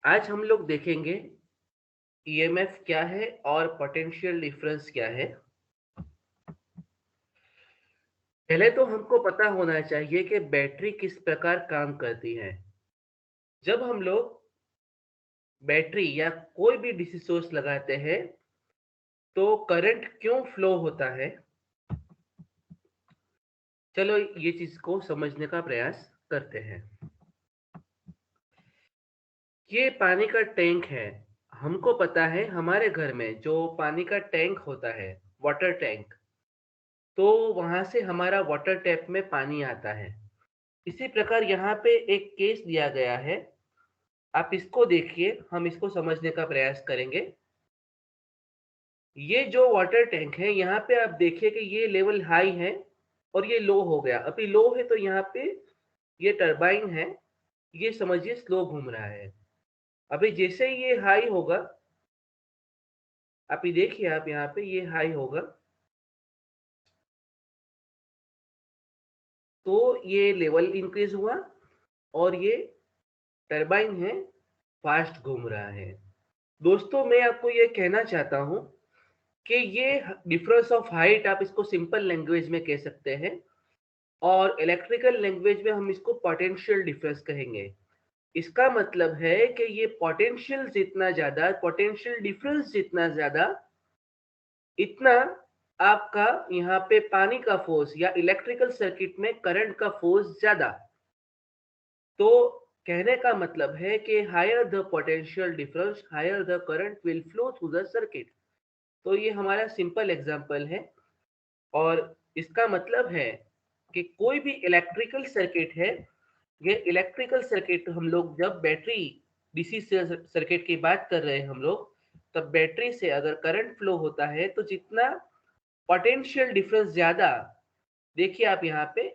आज हम लोग देखेंगे ईएमएफ क्या है और पोटेंशियल डिफरेंस क्या है। पहले तो हमको पता होना चाहिए कि बैटरी किस प्रकार काम करती है। जब हम लोग बैटरी या कोई भी डीसी सोर्स लगाते हैं तो करंट क्यों फ्लो होता है। चलो ये चीज को समझने का प्रयास करते हैं। ये पानी का टैंक है। हमको पता है हमारे घर में जो पानी का टैंक होता है, वाटर टैंक, तो वहां से हमारा वाटर टैप में पानी आता है। इसी प्रकार यहाँ पे एक केस दिया गया है। आप इसको देखिए, हम इसको समझने का प्रयास करेंगे। ये जो वाटर टैंक है, यहाँ पे आप देखिए कि ये लेवल हाई है और ये लो हो गया। अभी लो है तो यहाँ पे ये टरबाइन है, ये समझिए स्लो घूम रहा है। अभी जैसे ही ये हाई होगा, आप ये देखिए, आप यहाँ पे ये हाई होगा तो ये लेवल इंक्रीज हुआ और ये टरबाइन है, फास्ट घूम रहा है। दोस्तों, मैं आपको ये कहना चाहता हूँ कि ये डिफरेंस ऑफ हाइट, आप इसको सिंपल लैंग्वेज में कह सकते हैं और इलेक्ट्रिकल लैंग्वेज में हम इसको पोटेंशियल डिफरेंस कहेंगे। इसका मतलब है कि ये पोटेंशियल जितना ज्यादा, पोटेंशियल डिफरेंस जितना ज्यादा, इतना आपका यहाँ पे पानी का फोर्स या इलेक्ट्रिकल सर्किट में करंट का फोर्स ज्यादा। तो कहने का मतलब है कि higher the potential difference, higher the current will flow through the circuit. तो ये हमारा सिंपल एग्जांपल है और इसका मतलब है कि कोई भी इलेक्ट्रिकल सर्किट है, ये इलेक्ट्रिकल सर्किट हम लोग जब बैटरी डीसी सर्किट की बात कर रहे हैं हम लोग, तब बैटरी से अगर करंट फ्लो होता है तो जितना पोटेंशियल डिफरेंस ज्यादा, देखिए आप यहाँ पे,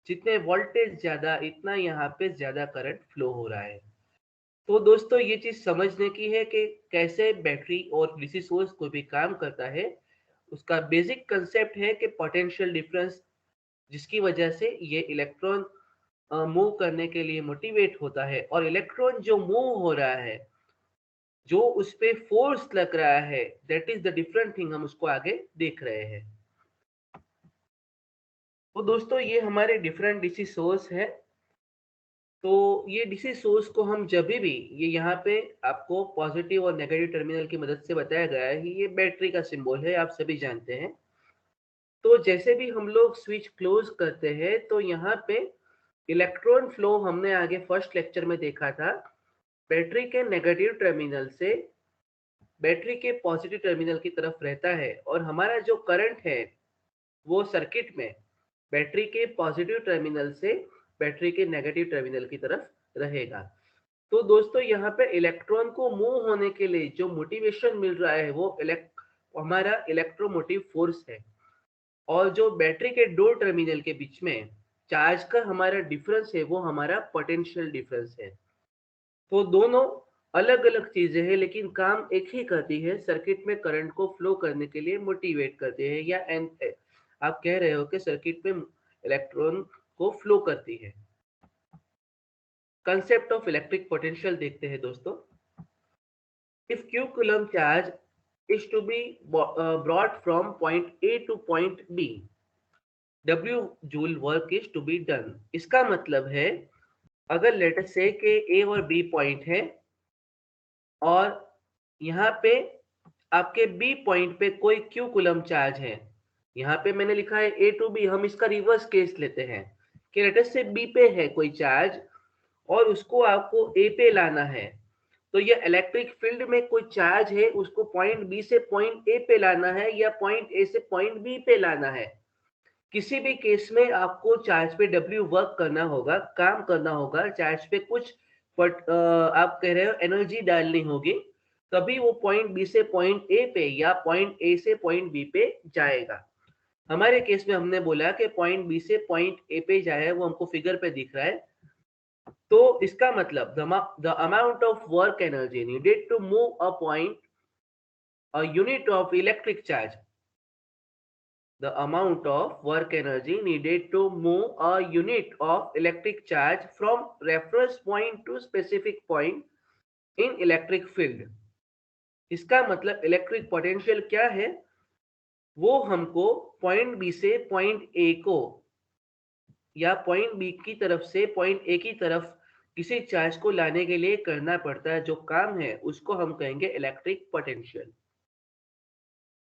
जितने वोल्टेज ज्यादा इतना यहाँ पे ज्यादा करंट फ्लो हो रहा है। तो दोस्तों, ये चीज समझने की है कि कैसे बैटरी और डीसी सोर्स कोई भी काम करता है। उसका बेसिक कंसेप्ट है कि पोटेंशियल डिफरेंस, जिसकी वजह से ये इलेक्ट्रॉन मूव करने के लिए मोटिवेट होता है, और इलेक्ट्रॉन जो मूव हो रहा है, जो उस पे फोर्स लग रहा है, that is the different thing, हम उसको आगे देख रहे हैं। तो दोस्तों, ये हमारे डिफरेंट डीसी सोर्स है। तो ये डीसी सोर्स को हम जब भी, ये यहाँ पे आपको पॉजिटिव और नेगेटिव टर्मिनल की मदद से बताया गया है, ये बैटरी का सिंबल है, आप सभी जानते हैं। तो जैसे भी हम लोग स्विच क्लोज करते हैं तो यहाँ पे इलेक्ट्रॉन फ्लो हमने आगे फर्स्ट लेक्चर में देखा था, बैटरी के नेगेटिव टर्मिनल से बैटरी के पॉजिटिव टर्मिनल की तरफ रहता है, और हमारा जो करंट है वो सर्किट में बैटरी के पॉजिटिव टर्मिनल से बैटरी के नेगेटिव टर्मिनल की तरफ रहेगा। तो दोस्तों, यहाँ पे इलेक्ट्रॉन को मूव होने के लिए जो मोटिवेशन मिल रहा है वो हमारा इलेक्ट्रोमोटिव फोर्स है। और जो बैटरी के दो टर्मिनल के बीच में चार्ज का हमारा डिफरेंस है वो हमारा पोटेंशियल डिफरेंस है। तो दोनों अलग अलग चीजें हैं लेकिन काम एक ही करती है, सर्किट में करंट को फ्लो करने के लिए मोटिवेट करते हैं, या आप कह रहे हो कि सर्किट में इलेक्ट्रॉन को फ्लो करती है। कंसेप्ट ऑफ इलेक्ट्रिक पोटेंशियल देखते हैं दोस्तों। If q coulomb charge is to be brought from point A to point B, W joule work is to be done। इसका मतलब है, अगर लेटर से के A और B पॉइंट है और यहाँ पे आपके बी पॉइंट पे कोई क्यू कुलम चार्ज है, यहाँ पे मैंने लिखा है ए टू बी, हम इसका रिवर्स केस लेते हैं कि लेटर से बी पे है कोई चार्ज और उसको आपको ए पे लाना है। तो ये इलेक्ट्रिक फील्ड में कोई चार्ज है, उसको पॉइंट बी से पॉइंट ए पे लाना है या पॉइंट ए से पॉइंट बी पे लाना है। किसी भी केस में आपको चार्ज पे डब्ल्यू वर्क करना होगा, काम करना होगा, चार्ज पे कुछ आप कह रहे हो एनर्जी डालनी होगी, तभी वो पॉइंट बी से पॉइंट ए पे या पॉइंट ए से पॉइंट बी पे जाएगा। हमारे केस में हमने बोला कि पॉइंट बी से पॉइंट ए पे जाए, वो हमको फिगर पे दिख रहा है। तो इसका मतलब the amount of work energy needed to move a point, a unit of electric charge, the amount of work energy needed to move a unit of electric charge from reference point to specific point in electric field. इसका मतलब electric potential क्या है, वो हमको point B से point A को या point B की तरफ से पॉइंट ए की तरफ किसी चार्ज को लाने के लिए करना पड़ता है। जो काम है उसको हम कहेंगे इलेक्ट्रिक पोटेंशियल,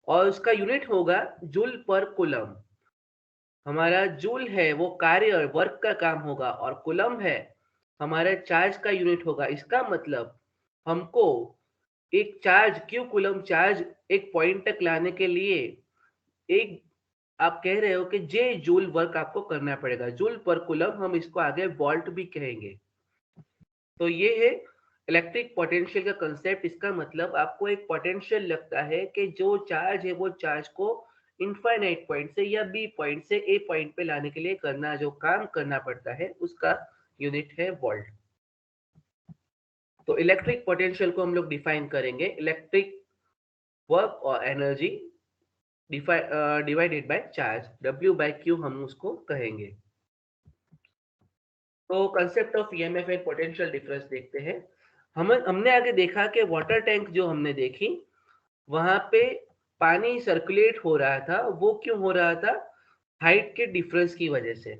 और उसका यूनिट होगा जूल पर कूलम। हमारा जूल है वो कार्य वर्क का काम होगा, और कूलम है हमारा चार्ज का यूनिट होगा। इसका मतलब हमको एक चार्ज क्यू कूलम चार्ज एक पॉइंट तक लाने के लिए एक, आप कह रहे हो कि जे जूल वर्क आपको करना पड़ेगा। जूल पर कूलम, हम इसको आगे वोल्ट भी कहेंगे। तो ये है इलेक्ट्रिक पोटेंशियल का कंसेप्ट। इसका मतलब आपको एक पोटेंशियल लगता है कि जो चार्ज है वो चार्ज को इनफाइनाइट पॉइंट से या बी पॉइंट से ए पॉइंट पे लाने के लिए करना जो काम करना पड़ता है उसका यूनिट है वोल्ट। तो इलेक्ट्रिक पोटेंशियल को हम लोग डिफाइन करेंगे, इलेक्ट्रिक वर्क और energy divided by charge, W by Q हम उसको कहेंगे। तो concept of EMF and potential difference देखते हैं। हमने आगे देखा कि वाटर टैंक जो हमने देखी, वहां पे पानी सर्कुलेट हो रहा था। वो क्यों हो रहा था? हाइट के डिफरेंस की वजह से।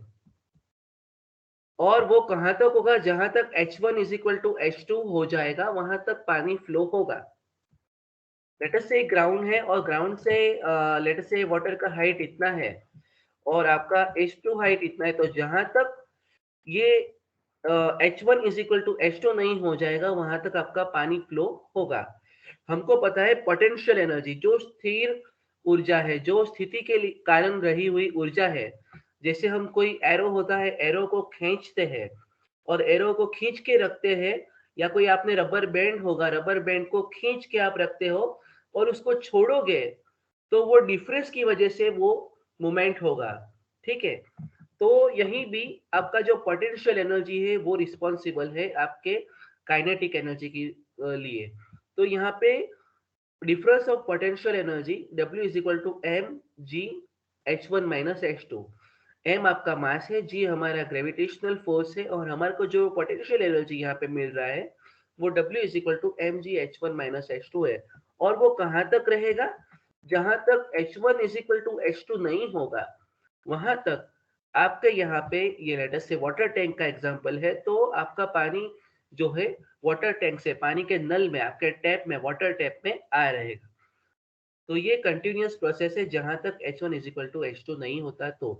और वो कहां तक होगा? जहां तक H1 is equal to H2 हो जाएगा वहां तक पानी फ्लो होगा। लेट अस से ग्राउंड है और ग्राउंड से लेट अस से वाटर का हाइट इतना है और आपका H2 हाइट इतना है, तो जहां तक ये H1 is equal to H2 नहीं हो जाएगा वहां तक आपका पानी फ्लो होगा। हमको पता है पोटेंशियल एनर्जी जो स्थिर ऊर्जा है, जो स्थिति के कारण रही हुई ऊर्जा है। जैसे हम कोई एरो होता है, एरो को खींचते हैं और एरो को खींच के रखते हैं, या कोई आपने रबर बैंड होगा, रबर बैंड को खींच के आप रखते हो और उसको छोड़ोगे तो वो डिफरेंस की वजह से वो मूवमेंट होगा। ठीक है, तो यहीं भी आपका जो पोटेंशियल एनर्जी है वो रिस्पॉन्सिबल है आपके काइनेटिक एनर्जी के लिए। तो यहाँ पे difference of potential energy W is equal to M G H1 minus H2। M आपका मास है, जी हमारा ग्रेविटेशनल फोर्स है, और हमारे को जो पोटेंशियल एनर्जी यहाँ पे मिल रहा है वो W is equal to M G H1 minus H2 है। और वो कहाँ तक रहेगा? जहां तक H1 is equal to H2 नहीं होगा वहां तक आपके यहाँ पे, ये लेटेस्ट से वाटर टैंक का एग्जांपल है, तो आपका पानी जो है वाटर टैंक से पानी के नल में, आपके टैप में, वाटर टैप में आ रहेगा। तो ये कंटिन्यूअस प्रोसेस है जहां तक H1 is equal to H2 नहीं होता। तो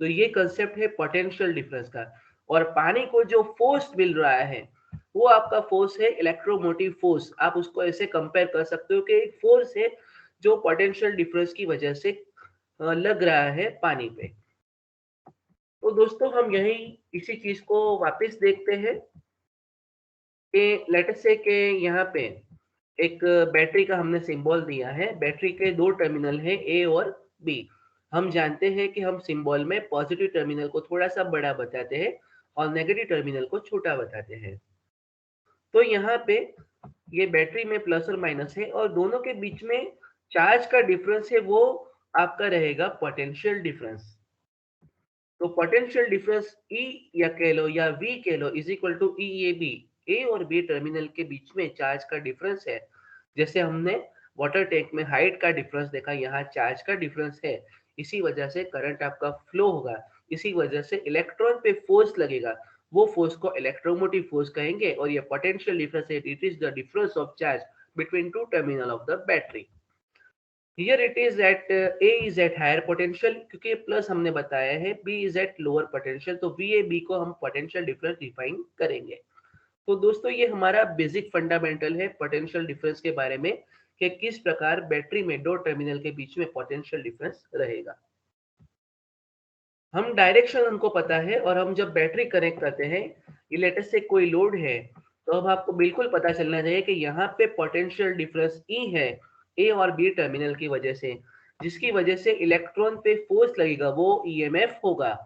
ये कंसेप्ट है पोटेंशियल डिफरेंस का। और पानी को जो फोर्स मिल रहा है वो आपका फोर्स है इलेक्ट्रोमोटिव फोर्स। आप उसको ऐसे कंपेयर कर सकते हो कि एक फोर्स है जो पोटेंशियल डिफरेंस की वजह से लग रहा है पानी पे। तो दोस्तों हम यही इसी चीज को वापस देखते हैं कि लेट अस से कि यहाँ पे एक बैटरी का हमने सिंबल दिया है। बैटरी के दो टर्मिनल है ए और बी। हम जानते हैं कि हम सिंबल में पॉजिटिव टर्मिनल को थोड़ा सा बड़ा बताते हैं और नेगेटिव टर्मिनल को छोटा बताते हैं। तो यहाँ पे ये बैटरी में प्लस और माइनस है और दोनों के बीच में चार्ज का डिफरेंस है, वो आपका रहेगा पोटेंशियल डिफरेंस। तो पोटेंशियल डिफरेंस ई या कह लो या वी कह लो is equal to E A B. A और बी टर्मिनल के बीच में चार्ज का डिफरेंस है। जैसे हमने वाटर टैंक में हाइट का डिफरेंस देखा, यहाँ चार्ज का डिफरेंस है। इसी वजह से करंट आपका फ्लो होगा, इसी वजह से इलेक्ट्रॉन पे फोर्स लगेगा, वो फोर्स को इलेक्ट्रोमोटिव फोर्स कहेंगे। और ये पोटेंशियल डिफरेंस है, it is the difference of charge between two terminal of the battery. Here it is at A is at higher potential, क्योंकि प्लस हमने बताया है, B is at lower potential, तो VAB को हम पोटेंशियल डिफरेंस डिफाइन करेंगे। तो दोस्तों ये हमारा बेसिक फंडामेंटल है पोटेंशियल डिफरेंस के बारे में, कि किस प्रकार बैटरी में दो टर्मिनल के बीच में पोटेंशियल डिफरेंस रहेगा। हम डायरेक्शन हमको पता है, और हम जब बैटरी कनेक्ट करते हैं, ये लेटेस्ट से कोई लोड है, तो अब आपको बिल्कुल पता चलना चाहिए कि यहाँ पे पोटेंशियल डिफरेंस ई है ए और बी टर्मिनल की वजह से, जिसकी वजह से इलेक्ट्रॉन पे फोर्स लगेगा, वो ईएमएफ होगा।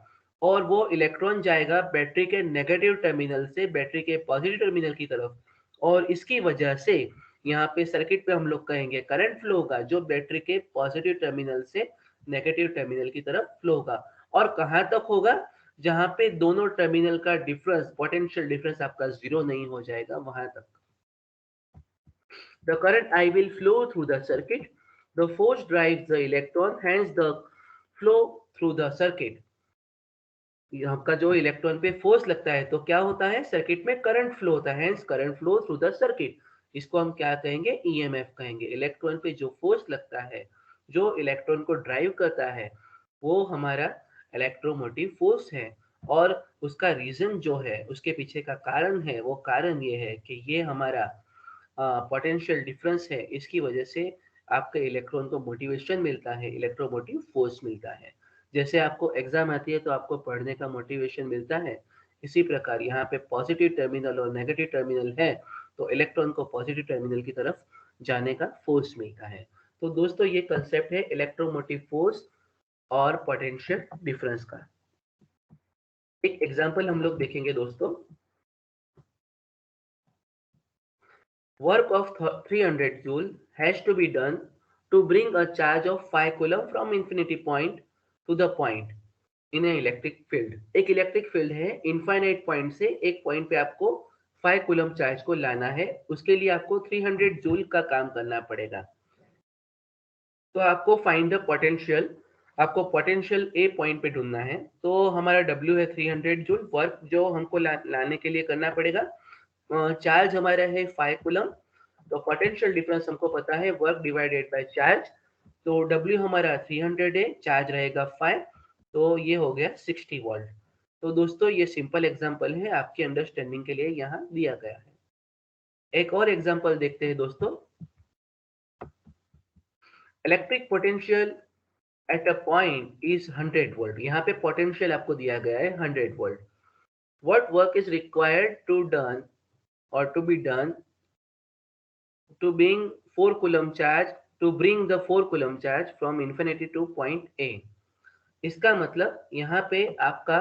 और वो इलेक्ट्रॉन जाएगा बैटरी के नेगेटिव टर्मिनल से बैटरी के पॉजिटिव टर्मिनल की तरफ, और इसकी वजह से यहाँ पे सर्किट पे हम लोग कहेंगे करंट फ्लो होगा, जो बैटरी के पॉजिटिव टर्मिनल से नेगेटिव टर्मिनल की तरफ फ्लो होगा। और कहां तक होगा? जहां पे दोनों टर्मिनल का डिफरेंस, पोटेंशियल डिफरेंस आपका जीरो नहीं हो जाएगा, वहां तक। The current I will flow through the circuit. The force drives the electron, hence the flow through the circuit. आपका जो इलेक्ट्रॉन पे फोर्स लगता है तो क्या होता है, सर्किट में करंट फ्लो होता है, hence current flow through the circuit. इसको हम क्या कहेंगे, ईएमएफ कहेंगे। इलेक्ट्रॉन पे जो फोर्स लगता है, जो इलेक्ट्रॉन को ड्राइव करता है, वो हमारा इलेक्ट्रोमोटिव फोर्स है। और उसका रीजन जो है, उसके पीछे का कारण है, वो कारण ये है कि ये हमारा पोटेंशियल डिफरेंस है। इसकी वजह से आपके इलेक्ट्रॉन को मोटिवेशन मिलता है, इलेक्ट्रोमोटिव फोर्स मिलता है। जैसे आपको एग्जाम आती है तो आपको पढ़ने का मोटिवेशन मिलता है, इसी प्रकार यहाँ पे पॉजिटिव टर्मिनल और नेगेटिव टर्मिनल है, तो इलेक्ट्रॉन को पॉजिटिव टर्मिनल की तरफ जाने का फोर्स मिलता है। तो दोस्तों ये कंसेप्ट है इलेक्ट्रोमोटिव फोर्स और पोटेंशियल डिफरेंस का। एक एग्जांपल हम लोग देखेंगे दोस्तों। Work of 300 joule has to be done to bring a charge of 5 coulomb from infinity point to the point in an electric field. एक इलेक्ट्रिक फील्ड है, इनफाइनाइट पॉइंट से एक पॉइंट पे आपको 5 कूलम चार्ज को लाना है। उसके लिए आपको 300 जूल का काम करना पड़ेगा। तो आपको फाइंड द पोटेंशियल, आपको पोटेंशियल ए पॉइंट पे ढूंढना है। तो हमारा W है 300 जूल। वर्क जो हमको लाने के लिए करना पड़ेगा, चार्ज हमारा है 5 कूलम। तो पोटेंशियल डिफरेंस हमको पता है, वर्क डिवाइडेड बाय चार्ज। तो W हमारा 300 है, चार्ज रहेगा 5, तो ये हो गया 60 वोल्ट। तो दोस्तों ये सिंपल एग्जांपल है, आपकी अंडरस्टैंडिंग के लिए यहाँ दिया गया है। एक और एग्जांपल देखते हैं दोस्तों। Electric potential at a point is 100 volt. यहाँ पे पोटेंशियल आपको दिया गया है 100 volt. What work is required to done और to be done to bring 4 coulomb charge to bring the 4 coulomb charge from infinity to point A। इसका मतलब यहाँ पे आपका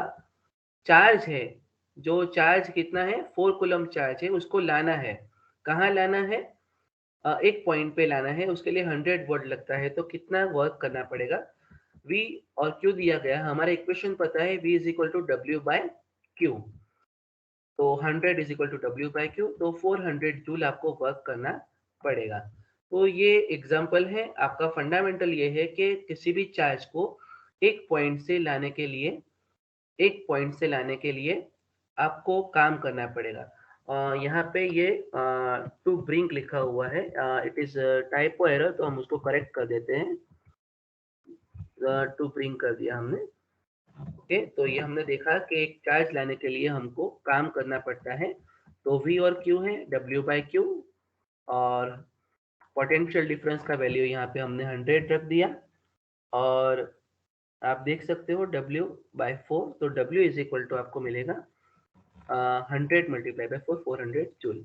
चार्ज है, जो चार्ज कितना है, 4 कूलम चार्ज है, उसको लाना है। कहाँ लाना है, एक पॉइंट पे लाना है। उसके लिए 100 वोल्ट लगता है। तो कितना वर्क करना पड़ेगा, V और Q दिया गया, हमारा इक्वेशन पता है, V is equal to W by Q। तो 100 is equal to W by Q, तो 400 जूल आपको वर्क करना पड़ेगा। तो ये एग्जांपल है। आपका फंडामेंटल ये है कि किसी भी चार्ज को एक पॉइंट से लाने के लिए, एक पॉइंट से लाने के लिए आपको काम करना पड़ेगा। यहाँ पे ये टू ब्रिंक लिखा हुआ है, इट इज टाइपो एरर, तो हम उसको करेक्ट कर देते हैं। टू ब्रिंक कर दिया हमने। ओके, तो ये हमने देखा कि एक चार्ज लाने के लिए हमको काम करना पड़ता है। तो V और Q है W बाय Q, और पोटेंशियल डिफरेंस का वैल्यू यहाँ पे हमने 100 रख दिया। और आप देख सकते हो W बाय 4, तो W इज इक्वल टू आपको मिलेगा 100 मल्टीप्लाई बाय 4, 400 जूल।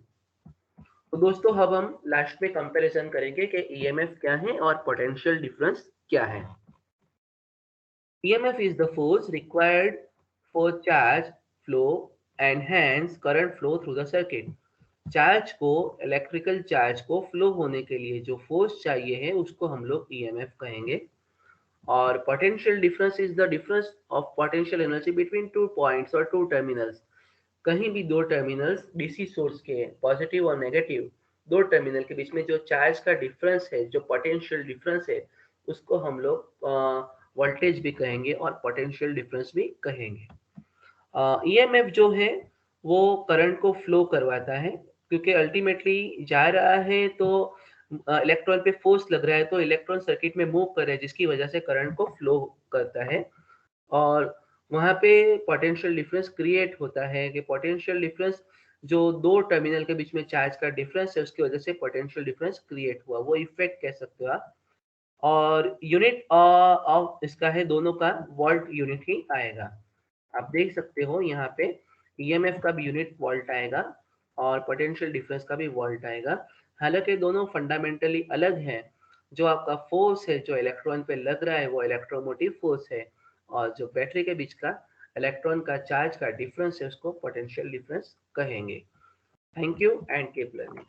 तो दोस्तों अब हम लास्ट में कंपैरिजन करेंगे कि EMF क्या है और पोटेंशियल डिफरेंस क्या है। EMF is the force required for charge flow and hence current flow through the circuit। Charge को, इलेक्ट्रिकल चार्ज को फ्लो होने के लिए जो फोर्स चाहिए है, उसको हम लोग EMF कहेंगे। और potential difference is the difference of potential energy between two points और टू टर्मिनल्स। कहीं भी दो टर्मिनल्स डीसी सोर्स के, पॉजिटिव और नेगेटिव, दो टर्मिनल के बीच में जो चार्ज का डिफरेंस है, जो पोटेंशियल डिफरेंस है, उसको हम लोग वोल्टेज भी कहेंगे और पोटेंशियल डिफरेंस भी कहेंगे। ईएमएफ जो है वो करंट को फ्लो करवाता है, क्योंकि अल्टीमेटली जा रहा है तो इलेक्ट्रॉन पे फोर्स लग रहा है, तो इलेक्ट्रॉन सर्किट में मूव कर रहा है, जिसकी वजह से करंट को फ्लो करता है। और वहाँ पे पोटेंशियल डिफरेंस क्रिएट होता है कि पोटेंशियल डिफरेंस, जो दो टर्मिनल के बीच में चार्ज का डिफरेंस है, उसकी वजह से पोटेंशियल डिफरेंस क्रिएट हुआ, वो इफेक्ट कह सकते हो आप। और यूनिट ऑफ इसका है, दोनों का वोल्ट यूनिट ही आएगा। आप देख सकते हो यहाँ पे ईएमएफ का भी यूनिट वोल्ट आएगा और पोटेंशियल डिफरेंस का भी वोल्ट आएगा। हालांकि दोनों फंडामेंटली अलग हैं। जो आपका फोर्स है, जो इलेक्ट्रॉन पे लग रहा है, वो इलेक्ट्रोमोटिव फोर्स है, और जो बैटरी के बीच का इलेक्ट्रॉन का चार्ज का डिफरेंस है, उसको पोटेंशियल डिफरेंस कहेंगे। Thank you and keep learning.